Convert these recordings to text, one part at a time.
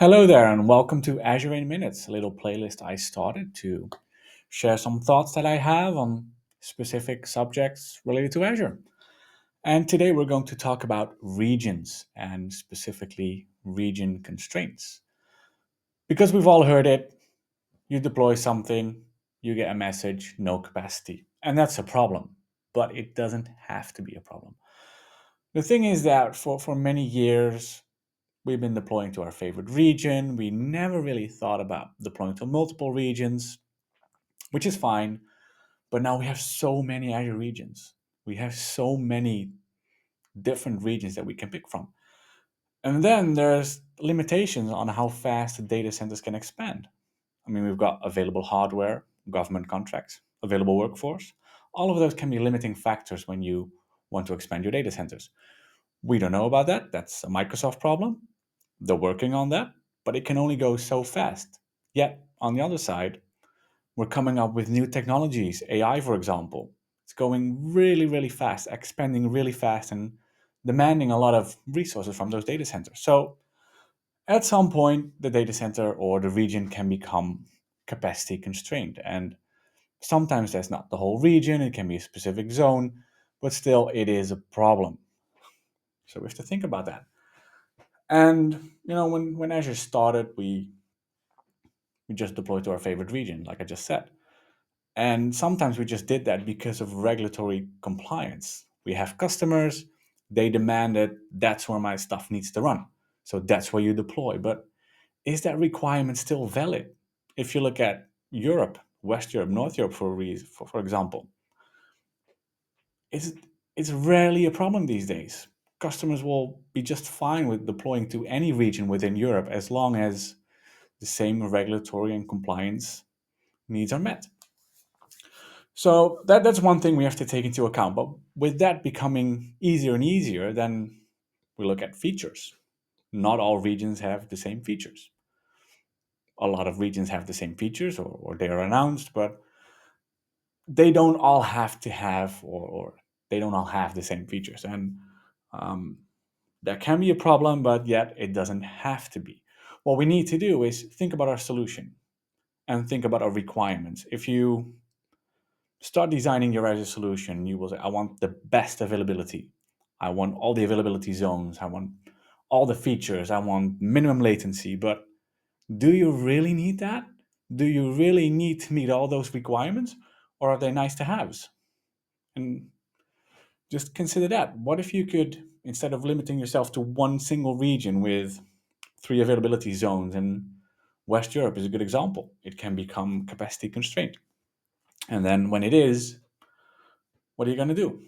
Hello there, and welcome to Azure in Minutes, a little playlist I started to share some thoughts that I have on specific subjects related to Azure. And today we're going to talk about regions and specifically region constraints. Because we've all heard it, you deploy something, you get a message, no capacity. And that's a problem, but it doesn't have to be a problem. The thing is that for many years, we've been deploying to our favorite region. We never really thought about deploying to multiple regions, which is fine. But now we have so many Azure regions. We have so many different regions that we can pick from. And then there's limitations on how fast the data centers can expand. I mean, we've got available hardware, government contracts, available workforce. All of those can be limiting factors when you want to expand your data centers. We don't know about that. That's a Microsoft problem. They're working on that, but it can only go so fast. Yet, on the other side, we're coming up with new technologies, AI, for example. It's going really, really fast, expanding really fast, and demanding a lot of resources from those data centers. So, at some point, the data center or the region can become capacity constrained. And sometimes that's not the whole region, it can be a specific zone, but still, it is a problem. So, we have to think about that. And when Azure started, we just deployed to our favorite region, like I just said. And sometimes we just did that because of regulatory compliance. We have customers, they demanded that's where my stuff needs to run. So that's where you deploy. But is that requirement still valid? If you look at Europe, West Europe, North Europe, for example, it's, it's rarely a problem these days. Customers will be just fine with deploying to any region within Europe as long as the same regulatory and compliance needs are met. So that's one thing we have to take into account. But with that becoming easier and easier, then we look at features. Not all regions have the same features. A lot of regions have the same features or they are announced, but they don't all have to have or they don't all have the same features. And um, that can be a problem, but yet it doesn't have to be. What we need to do is think about our solution and think about our requirements. If you start designing your Azure solution, you will say, I want the best availability. I want all the availability zones. I want all the features. I want minimum latency. But do you really need that? Do you really need to meet all those requirements? Or are they nice to haves? And just consider that. What if you could, instead of limiting yourself to one single region with three availability zones, and West Europe is a good example, it can become capacity constrained. And then when it is, what are you going to do?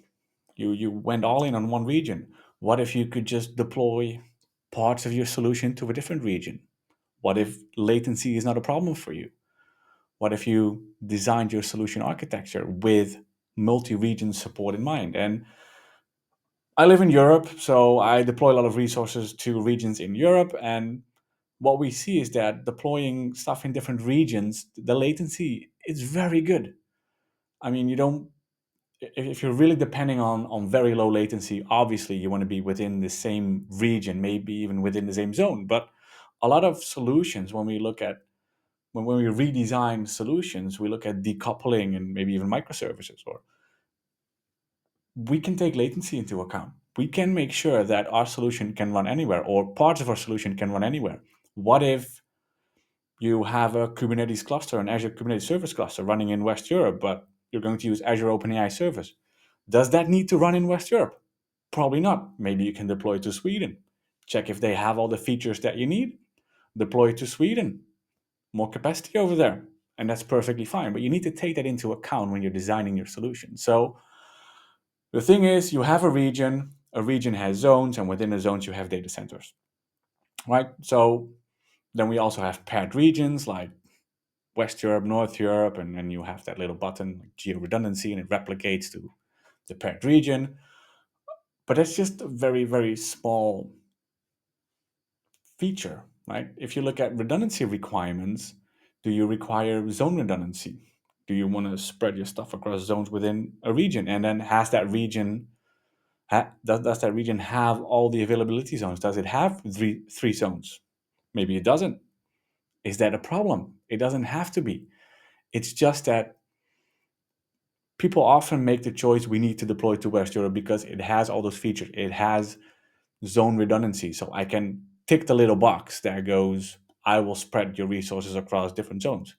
You went all in on one region. What if you could just deploy parts of your solution to a different region? What if latency is not a problem for you? What if you designed your solution architecture with multi-region support in mind? And I live in Europe, so I deploy a lot of resources to regions in Europe. And what we see is that deploying stuff in different regions, the latency is very good. I mean, you don't if you're really depending on very low latency, obviously you want to be within the same region, maybe even within the same zone. But a lot of solutions, when we redesign solutions, we look at decoupling and maybe even microservices, or we can take latency into account. We can make sure that our solution can run anywhere, or parts of our solution can run anywhere. What if you have a Kubernetes cluster, an Azure Kubernetes Service cluster running in West Europe, but you're going to use Azure OpenAI Service? Does that need to run in West Europe? Probably not. Maybe you can deploy to Sweden. Check if they have all the features that you need. Deploy to Sweden. More capacity over there. And that's perfectly fine. But you need to take that into account when you're designing your solution. So the thing is, you have a region has zones, and within the zones, you have data centers, right? So then we also have paired regions like West Europe, North Europe, and then you have that little button, like geo redundancy, and it replicates to the paired region. But that's just a very, very small feature, right? If you look at redundancy requirements, do you require zone redundancy? Do you want to spread your stuff across zones within a region? And then has that region does that region have all the availability zones? Does it have three zones? Maybe it doesn't. Is that a problem? It doesn't have to be. It's just that people often make the choice we need to deploy to West Europe because it has all those features. It has zone redundancy. So I can tick the little box that goes, I will spread your resources across different zones.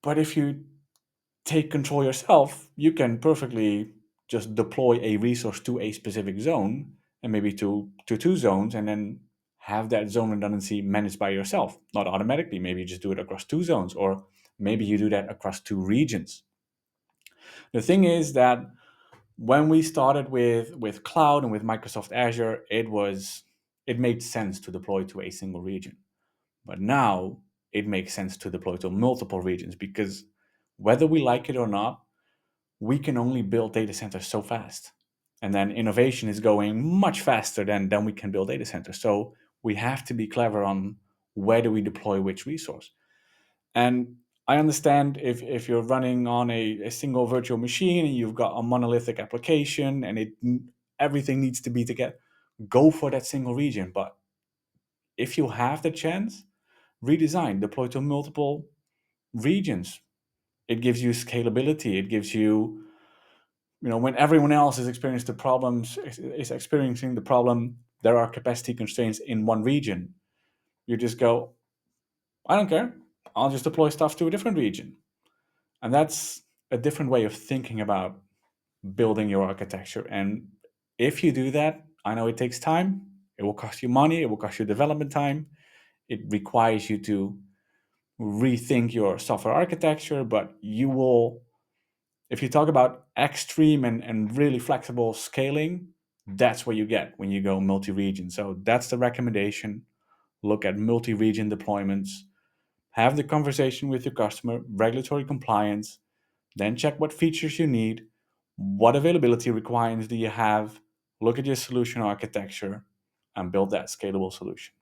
But if you take control yourself, you can perfectly just deploy a resource to a specific zone and maybe to two zones and then have that zone redundancy managed by yourself. Not automatically. Maybe you just do it across two zones, or maybe you do that across two regions. The thing is that when we started with cloud and with Microsoft Azure, it made sense to deploy to a single region. But now it makes sense to deploy to multiple regions because whether we like it or not, we can only build data centers so fast. And then innovation is going much faster than we can build data centers. So we have to be clever on where do we deploy which resource. And I understand if you're running on a single virtual machine and you've got a monolithic application and everything needs to be together, go for that single region. But if you have the chance, redesign, deploy to multiple regions. It gives you scalability. It gives you, when everyone else is experiencing the problem, there are capacity constraints in one region. You just go, I don't care. I'll just deploy stuff to a different region. And that's a different way of thinking about building your architecture. And if you do that, I know it takes time. It will cost you money. It will cost you development time. It requires you to rethink your software architecture, but you will, if you talk about extreme and really flexible scaling, that's what you get when you go multi-region. So that's the recommendation. Look at multi-region deployments, have the conversation with your customer, regulatory compliance, then check what features you need, what availability requirements do you have, look at your solution architecture, and build that scalable solution.